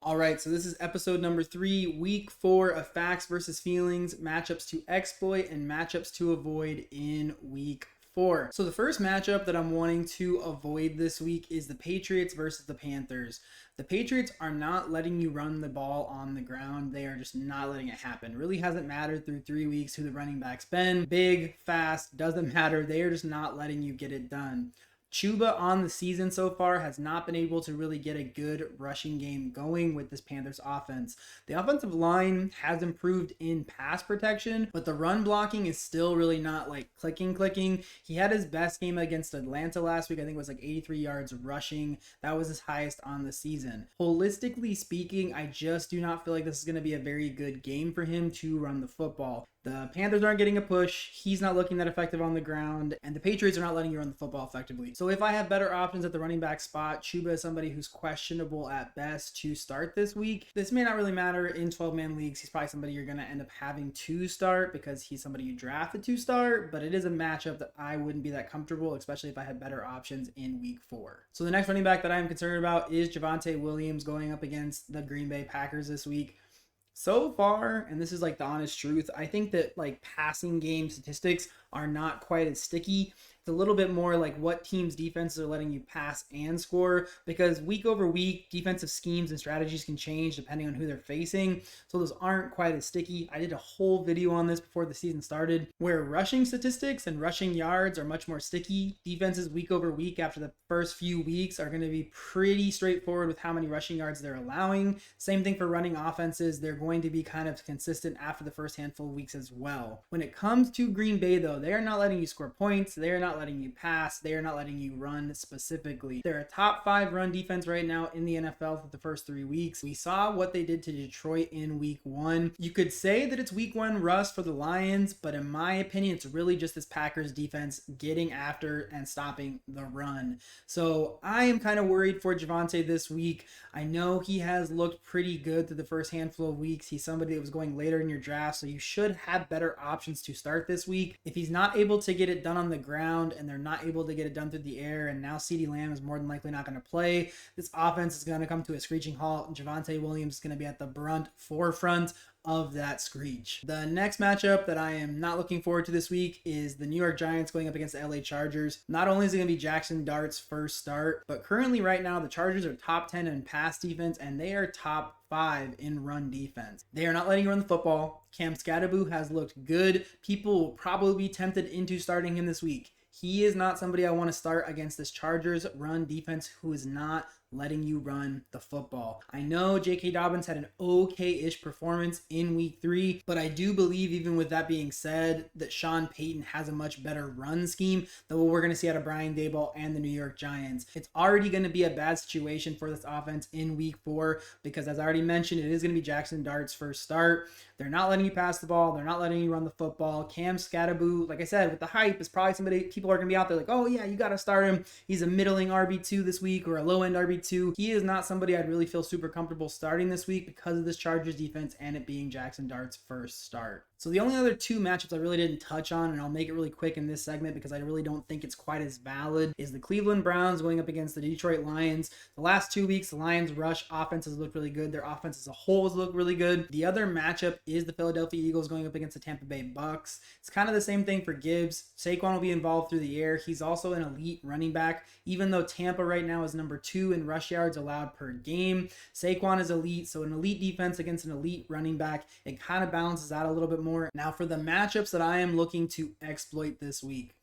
All right, so this is episode number 3, week 4 of Facts versus Feelings, matchups to exploit and matchups to avoid in week 4. So the first matchup that I'm wanting to avoid this week is the Patriots versus the Panthers. The Patriots are not letting you run the ball on the ground. They are just not letting it happen. Really hasn't mattered through 3 weeks who the running back's been. Big, fast, doesn't matter. They are just not letting you get it done. Chuba on the season so far has not been able to really get a good rushing game going with this Panthers offense. The offensive line has improved in pass protection, but the run blocking is still really not like clicking. He had his best game against Atlanta last week. I think it was like 83 yards rushing. That was his highest on the season. Holistically speaking, I just do not feel like this is going to be a very good game for him to run the football. The Panthers aren't getting a push. He's not looking that effective on the ground, and the Patriots are not letting you run the football effectively. So if I have better options at the running back spot, Chuba is somebody who's questionable at best to start this week. This may not really matter in 12-man leagues. He's probably somebody you're going to end up having to start because he's somebody you drafted to start, but it is a matchup that I wouldn't be that comfortable, especially if I had better options in week 4. So the next running back that I'm concerned about is Javonte Williams going up against the Green Bay Packers this week. So far, and this is like the honest truth, I think that like passing game statistics are not quite as sticky. It's a little bit more like what teams' defenses are letting you pass and score, because week over week, defensive schemes and strategies can change depending on who they're facing. So those aren't quite as sticky. I did a whole video on this before the season started, where rushing statistics and rushing yards are much more sticky. Defenses week over week after the first few weeks are going to be pretty straightforward with how many rushing yards they're allowing. Same thing for running offenses. They're going to be kind of consistent after the first handful of weeks as well. When it comes to Green Bay, though, they are not letting you score points. They are not letting you pass. They are not letting you run specifically. They're a top 5 run defense right now in the NFL for the first 3 weeks. We saw what they did to Detroit in week 1. You could say that it's week 1 rust for the Lions, but in my opinion, it's really just this Packers defense getting after and stopping the run. So I am kind of worried for Javonte this week. I know he has looked pretty good through the first handful of weeks. He's somebody that was going later in your draft, so you should have better options to start this week. If he's not able to get it done on the ground and they're not able to get it done through the air, and now CeeDee Lamb is more than likely not going to play, this offense is going to come to a screeching halt, and Javonte Williams is going to be at the forefront of that screech. The next matchup that I am not looking forward to this week is the New York Giants going up against the LA Chargers. Not only is it going to be Jackson Dart's first start, but currently right now the Chargers are top 10 in pass defense and they are top 5 in run defense. They are not letting you run the football. Cam Scatterboo has looked good. People will probably be tempted into starting him this week. He is not somebody I want to start against this Chargers run defense who is not letting you run the football. I know J.K. Dobbins had an okay-ish performance in week 3, but I do believe, even with that being said, that Sean Payton has a much better run scheme than what we're going to see out of Brian Daboll and the New York Giants. It's already going to be a bad situation for this offense in week 4 because, as I already mentioned, it is going to be Jackson Dart's first start. They're not letting you pass the ball. They're not letting you run the football. Cam Scatterboo, like I said, with the hype, is probably somebody people are going to be out there like, oh yeah, you got to start him. He's a middling RB2 this week or a low-end RB2. He is not somebody I'd really feel super comfortable starting this week because of this Chargers defense and it being Jackson Dart's first start. So the only other 2 matchups I really didn't touch on, and I'll make it really quick in this segment because I really don't think it's quite as valid, is the Cleveland Browns going up against the Detroit Lions. The last 2 weeks, the Lions' rush offense has looked really good. Their offense as a whole has looked really good. The other matchup is the Philadelphia Eagles going up against the Tampa Bay Bucks. It's kind of the same thing for Gibbs. Saquon will be involved through the air. He's also an elite running back, even though Tampa right now is number 2 in rush yards allowed per game. Saquon is elite, so an elite defense against an elite running back, it kind of balances out a little bit more. Now for the matchups that I am looking to exploit this week,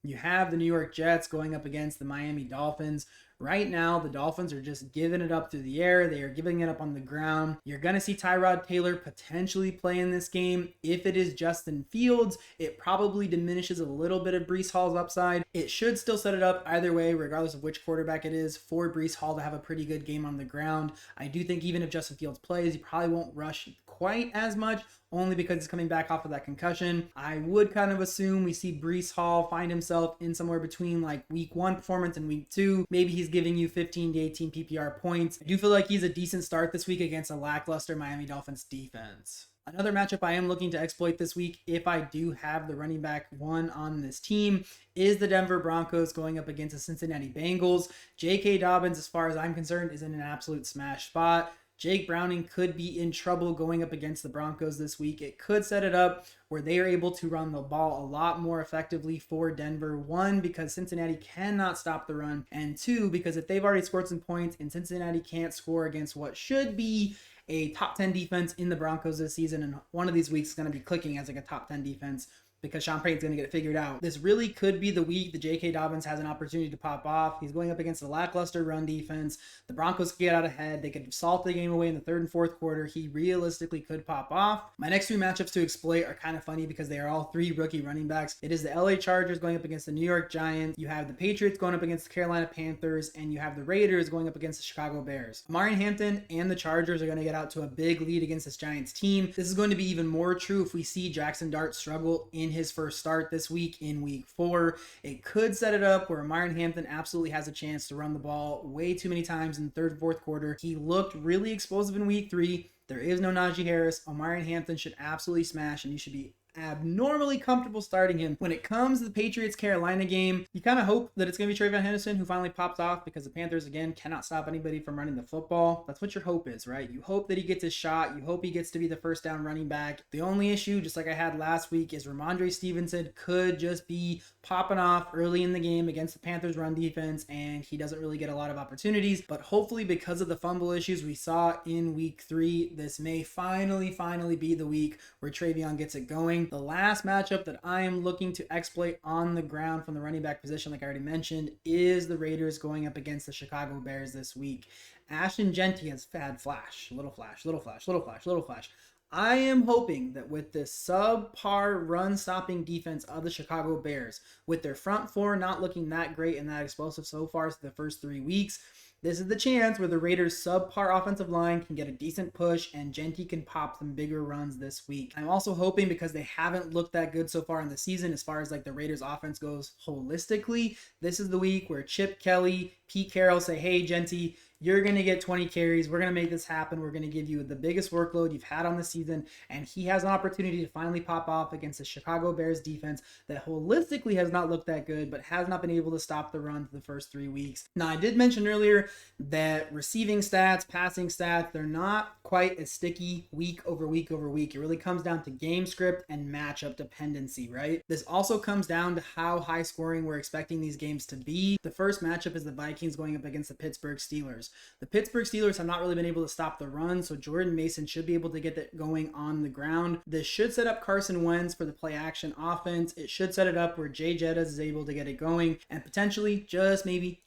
you have the New York Jets going up against the Miami Dolphins. Right now, the Dolphins are just giving it up through the air. They are giving it up on the ground. You're going to see Tyrod Taylor potentially play in this game. If it is Justin Fields, it probably diminishes a little bit of Breece Hall's upside. It should still set it up either way, regardless of which quarterback it is, for Breece Hall to have a pretty good game on the ground. I do think even if Justin Fields plays, he probably won't rush quite as much, only because he's coming back off of that concussion. I would kind of assume we see Breece Hall find himself in somewhere between like week 1 performance and week 2. Maybe he's giving you 15 to 18 PPR points. I do feel like he's a decent start this week against a lackluster Miami Dolphins defense. Another matchup I am looking to exploit this week, if I do have the running back 1 on this team, is the Denver Broncos going up against the Cincinnati Bengals. J.K. Dobbins, as far as I'm concerned, is in an absolute smash spot. Jake Browning could be in trouble going up against the Broncos this week. It could set it up where they are able to run the ball a lot more effectively for Denver. One, because Cincinnati cannot stop the run, and two, because if they've already scored some points and Cincinnati can't score against what should be a top 10 defense in the Broncos this season, and one of these weeks is going to be clicking as like a top 10 defense because Sean Payton's going to get it figured out. This really could be the week that J.K. Dobbins has an opportunity to pop off. He's going up against a lackluster run defense. The Broncos could get out ahead. They could salt the game away in the third and fourth quarter. He realistically could pop off. My next three matchups to exploit are kind of funny because they are all three rookie running backs. It is the LA Chargers going up against the New York Giants. You have the Patriots going up against the Carolina Panthers, and you have the Raiders going up against the Chicago Bears. Amari Hampton and the Chargers are going to get out to a big lead against this Giants team. This is going to be even more true if we see Jackson Dart struggle in his first start this week in week 4. It could set it up where Myron Hampton absolutely has a chance to run the ball way too many times in the third and fourth quarter. He looked really explosive in week 3. There is no Najee Harris. Omarion Hampton should absolutely smash, and you should be abnormally comfortable starting him. When it comes to the Patriots-Carolina game, you kind of hope that it's going to be Trayvon Henderson who finally pops off because the Panthers, again, cannot stop anybody from running the football. That's what your hope is, right? You hope that he gets his shot. You hope he gets to be the first down running back. The only issue, just like I had last week, is Ramondre Stevenson could just be popping off early in the game against the Panthers run defense, and he doesn't really get a lot of opportunities. But hopefully, because of the fumble issues we saw in week 3, this may finally be the week where Trayvon gets it going. The last matchup that I am looking to exploit on the ground from the running back position, like I already mentioned, is the Raiders going up against the Chicago Bears this week. Ashton Jeanty has had flash, little flash. I am hoping that with this subpar run-stopping defense of the Chicago Bears, with their front four not looking that great and that explosive so far through the first 3 weeks, this is the chance where the Raiders' subpar offensive line can get a decent push and Jeanty can pop some bigger runs this week. I'm also hoping, because they haven't looked that good so far in the season as far as like the Raiders offense goes holistically, this is the week where Chip Kelly, Pete Carroll say, hey, Jeanty, you're going to get 20 carries. We're going to make this happen. We're going to give you the biggest workload you've had on the season. And he has an opportunity to finally pop off against the Chicago Bears defense that holistically has not looked that good, but has not been able to stop the run for the first 3 weeks. Now, I did mention earlier that receiving stats, passing stats, they're not quite as sticky week over week over week. It really comes down to game script and matchup dependency, right? This also comes down to how high scoring we're expecting these games to be. The first matchup is the Vikings going up against the Pittsburgh Steelers. The Pittsburgh Steelers have not really been able to stop the run, so Jordan Mason should be able to get that going on the ground. This should set up Carson Wentz for the play action offense. It should set it up where Jay Jettas is able to get it going, and potentially, just maybe,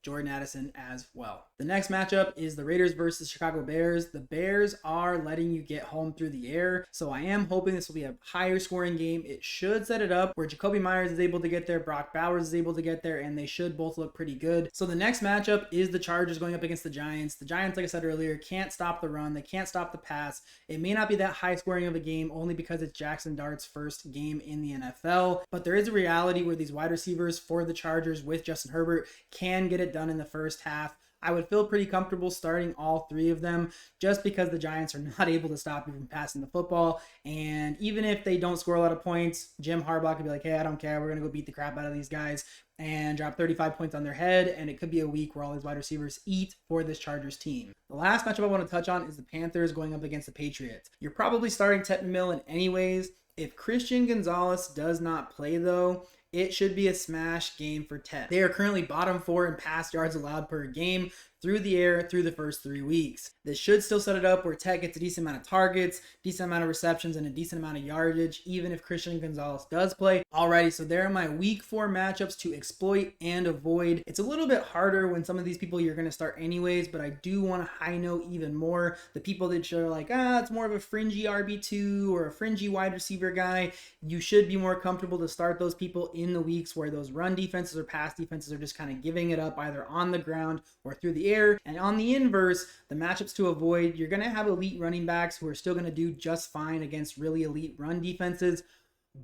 Jordan Addison as well. The next matchup is the Raiders versus Chicago Bears. The Bears are letting you get home through the air, so I am hoping this will be a higher scoring game. It should set it up where Jacoby Myers is able to get there, Brock Bowers is able to get there, and they should both look pretty good. So the next matchup is the Chargers going up against the Giants. The Giants, like I said earlier, can't stop the run. They can't stop the pass. It may not be that high scoring of a game only because it's Jackson Dart's first game in the NFL, but there is a reality where these wide receivers for the Chargers with Justin Herbert can get it done in the first half. I would feel pretty comfortable starting all 3 of them just because the Giants are not able to stop you from passing the football. And even if they don't score a lot of points, Jim Harbaugh could be like, hey, I don't care. We're going to go beat the crap out of these guys and drop 35 points on their head. And it could be a week where all these wide receivers eat for this Chargers team. The last matchup I want to touch on is the Panthers going up against the Patriots. You're probably starting Ted McMillan anyways. If Christian Gonzalez does not play, though, it should be a smash game for Ted. They are currently bottom 4 in pass yards allowed per game through the air through the first 3 weeks. This should still set it up where Ted gets a decent amount of targets, decent amount of receptions, and a decent amount of yardage, even if Christian Gonzalez does play. Alrighty, so there are my week 4 matchups to exploit and avoid. It's a little bit harder when some of these people you're going to start anyways, but I do want to high note even more the people that are like, it's more of a fringy RB2 or a fringy wide receiver guy. You should be more comfortable to start those people in the weeks where those run defenses or pass defenses are just kind of giving it up either on the ground or through the air. And on the inverse, the matchups to avoid, you're going to have elite running backs who are still going to do just fine against really elite run defenses.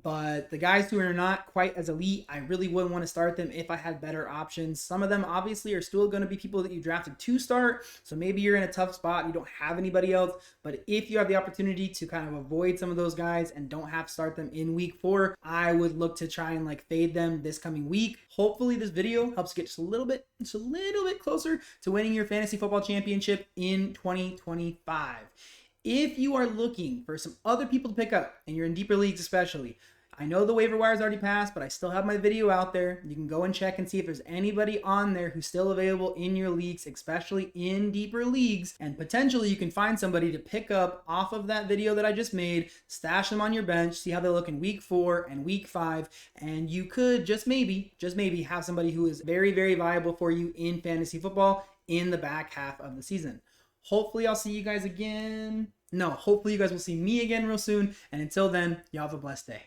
But the guys who are not quite as elite, I really wouldn't want to start them if I had better options. Some of them obviously are still going to be people that you drafted to start. So maybe you're in a tough spot. You don't have anybody else. But if you have the opportunity to kind of avoid some of those guys and don't have to start them in week 4, I would look to try and like fade them this coming week. Hopefully this video helps get just a little bit closer to winning your fantasy football championship in 2025. If you are looking for some other people to pick up, and you're in deeper leagues especially, I know the waiver wire's already passed, but I still have my video out there. You can go and check and see if there's anybody on there who's still available in your leagues, especially in deeper leagues. And potentially you can find somebody to pick up off of that video that I just made, stash them on your bench, see how they look in week 4 and week 5. And you could just maybe have somebody who is very, very viable for you in fantasy football in the back half of the season. Hopefully I'll see you guys again. No, hopefully you guys will see me again real soon. And until then, y'all have a blessed day.